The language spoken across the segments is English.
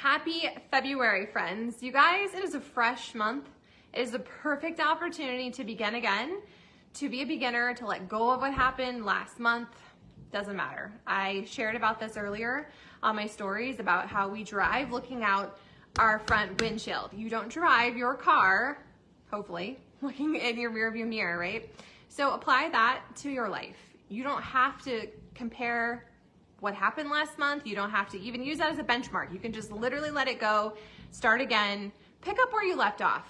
Happy February, friends. You guys, it is a fresh month. It is the perfect opportunity to begin again, to be a beginner, to let go of what happened last month. Doesn't matter. I shared about this earlier on my stories about how we drive looking out our front windshield. You don't drive your car, hopefully, looking in your rearview mirror, right? So apply that to your life. You don't have to compare what happened last month. You don't have to even use that as a benchmark. You can just literally let it go, start again, pick up where you left off.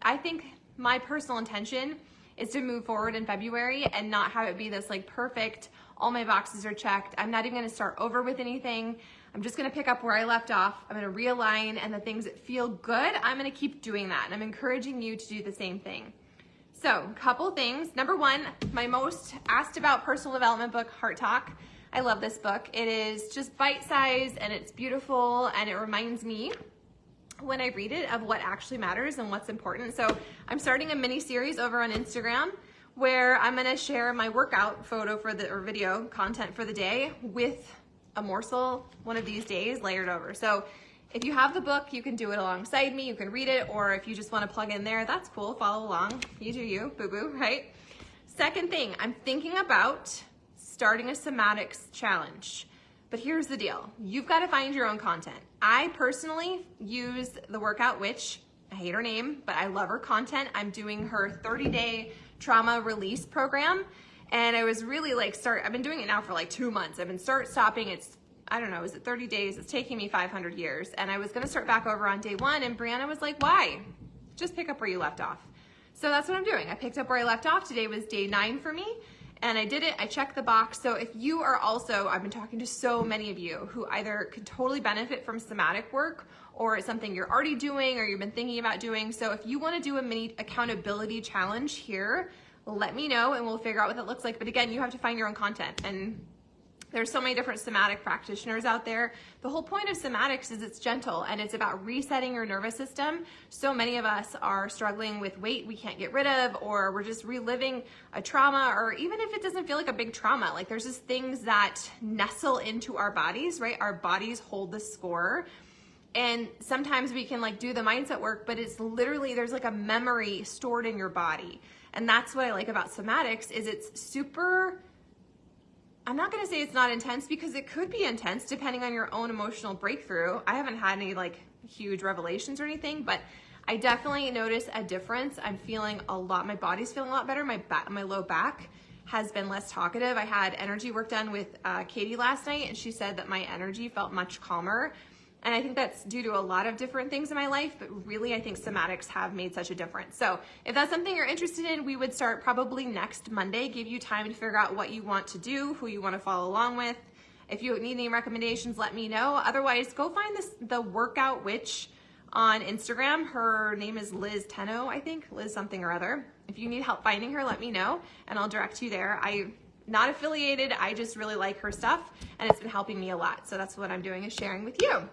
I think my personal intention is to move forward in February and not have it be this like perfect, all my boxes are checked. I'm not even gonna start over with anything. I'm just gonna pick up where I left off. I'm gonna realign, and the things that feel good, I'm gonna keep doing that. And I'm encouraging you to do the same thing. So, couple things. Number one, my most asked about personal development book, Heart Talk. I love this book. It is just bite-sized and it's beautiful, and it reminds me when I read it of what actually matters and what's important. So I'm starting a mini series over on Instagram where I'm gonna share my workout photo or video content for the day with a morsel one of these days layered over. So if you have the book, you can do it alongside me, you can read it, or if you just wanna plug in there, that's cool, follow along. You do you, boo-boo, right? Second thing, I'm thinking about starting a somatics challenge. But here's the deal. You've got to find your own content. I personally use the Workout Witch. I hate her name, but I love her content. I'm doing her 30-day trauma release program. And I was really like, I've been doing it now for like 2 months. I've been stopping. I don't know, is it 30 days? It's taking me 500 years. And I was going to start back over on day 1. And Brianna was like, why? Just pick up where you left off. So that's what I'm doing. I picked up where I left off. Today was day 9 for me. And I did it, I checked the box. So if you are also, I've been talking to so many of you who either could totally benefit from somatic work, or it's something you're already doing or you've been thinking about doing. So if you wanna do a mini accountability challenge here, let me know and we'll figure out what that looks like. But again, you have to find your own content, and there's so many different somatic practitioners out there. The whole point of somatics is it's gentle and it's about resetting your nervous system. So many of us are struggling with weight we can't get rid of, or we're just reliving a trauma, or even if it doesn't feel like a big trauma, like there's just things that nestle into our bodies, right? Our bodies hold the score. And sometimes we can like do the mindset work, but it's literally, there's like a memory stored in your body. And that's what I like about somatics is it's super, I'm not gonna say it's not intense, because it could be intense depending on your own emotional breakthrough. I haven't had any like huge revelations or anything, but I definitely notice a difference. I'm feeling a lot, my body's feeling a lot better. My low back has been less talkative. I had energy work done with Katie last night, and she said that my energy felt much calmer. And I think that's due to a lot of different things in my life, but really I think somatics have made such a difference. So if that's something you're interested in, we would start probably next Monday, give you time to figure out what you want to do, who you want to follow along with. If you need any recommendations, let me know. Otherwise, go find the Workout Witch on Instagram. Her name is Liz Tenno, I think, Liz something or other. If you need help finding her, let me know and I'll direct you there. I'm not affiliated, I just really like her stuff and it's been helping me a lot. So that's what I'm doing, is sharing with you.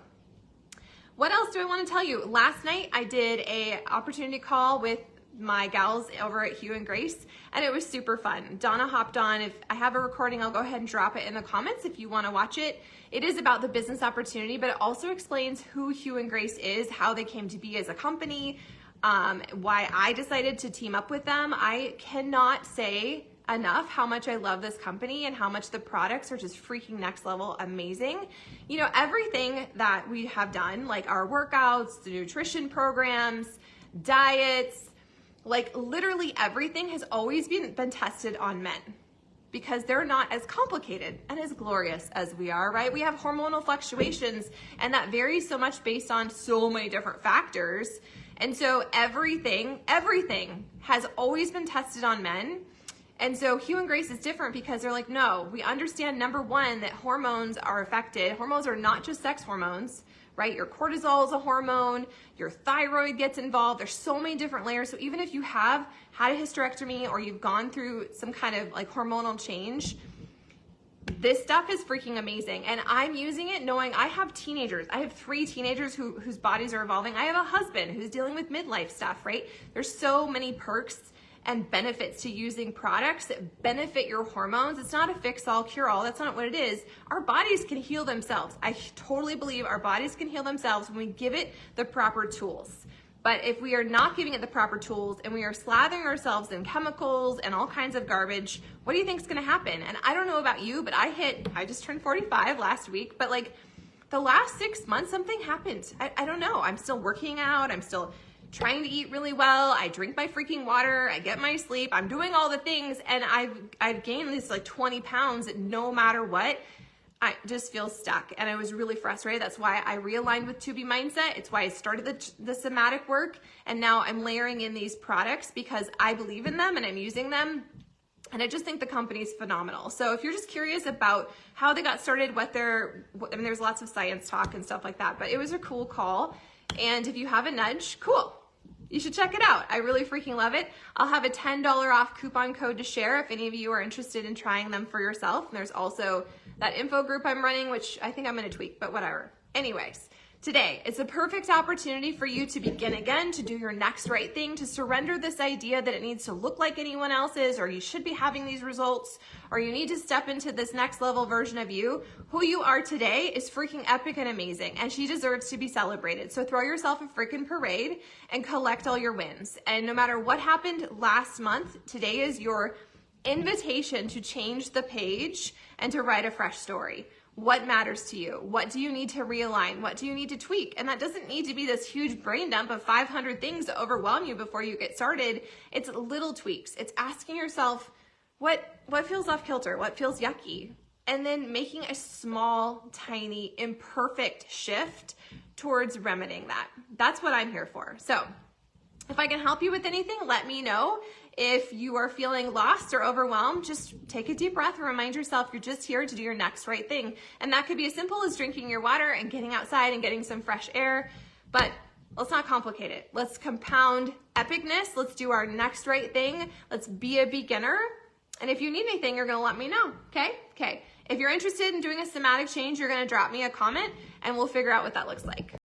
What else do I want to tell you? Last night I did a opportunity call with my gals over at Hugh and Grace, and it was super fun. Donna hopped on. If I have a recording, I'll go ahead and drop it in the comments if you want to watch it. It is about the business opportunity, but it also explains who Hugh and Grace is, how they came to be as a company, why I decided to team up with them. I cannot say enough how much I love this company and how much the products are just freaking next level amazing. You know, everything that we have done, like our workouts, the nutrition programs, diets, like literally everything has always been tested on men, because they're not as complicated and as glorious as we are, right? We have hormonal fluctuations, and that varies so much based on so many different factors. And so everything has always been tested on men. And so Hugh and Grace is different because they're like, no, we understand, number one, that hormones are affected. Hormones are not just sex hormones, right? Your cortisol is a hormone, your thyroid gets involved. There's so many different layers. So even if you have had a hysterectomy or you've gone through some kind of like hormonal change, this stuff is freaking amazing. And I'm using it knowing I have teenagers. I have 3 teenagers whose bodies are evolving. I have a husband who's dealing with midlife stuff, right? There's so many perks and benefits to using products that benefit your hormones. It's not a fix-all, cure-all. That's not what it is. Our bodies can heal themselves. I totally believe our bodies can heal themselves when we give it the proper tools. But if we are not giving it the proper tools and we are slathering ourselves in chemicals and all kinds of garbage, what do you think is going to happen? And I don't know about you, but I just turned 45 last week, but like the last 6 months, something happened. I don't know. I'm still working out. I'm still trying to eat really well. I drink my freaking water. I get my sleep. I'm doing all the things. And I've gained this like 20 pounds no matter what. I just feel stuck and I was really frustrated. That's why I realigned with 2B Mindset. It's why I started the somatic work, and now I'm layering in these products because I believe in them and I'm using them. And I just think the company's phenomenal. So if you're just curious about how they got started, there's lots of science talk and stuff like that, but it was a cool call. And if you have a nudge, cool. You should check it out. I really freaking love it. I'll have a $10 off coupon code to share if any of you are interested in trying them for yourself. And there's also that info group I'm running, which I think I'm going to tweak, but whatever. Anyways, today, it's a perfect opportunity for you to begin again, to do your next right thing, to surrender this idea that it needs to look like anyone else's, or you should be having these results, or you need to step into this next level version of you. Who you are today is freaking epic and amazing, and she deserves to be celebrated. So throw yourself a freaking parade and collect all your wins. And no matter what happened last month, today is your invitation to change the page and to write a fresh story. What matters to you? What do you need to realign? What do you need to tweak? And that doesn't need to be this huge brain dump of 500 things to overwhelm you before you get started. It's little tweaks. It's asking yourself, what feels off kilter? What feels yucky? And then making a small, tiny, imperfect shift towards remedying that. That's what I'm here for. So if I can help you with anything, let me know. If you are feeling lost or overwhelmed, just take a deep breath and remind yourself you're just here to do your next right thing. And that could be as simple as drinking your water and getting outside and getting some fresh air. But let's not complicate it. Let's compound epicness. Let's do our next right thing. Let's be a beginner. And if you need anything, you're going to let me know. Okay? Okay. If you're interested in doing a somatic change, you're going to drop me a comment and we'll figure out what that looks like.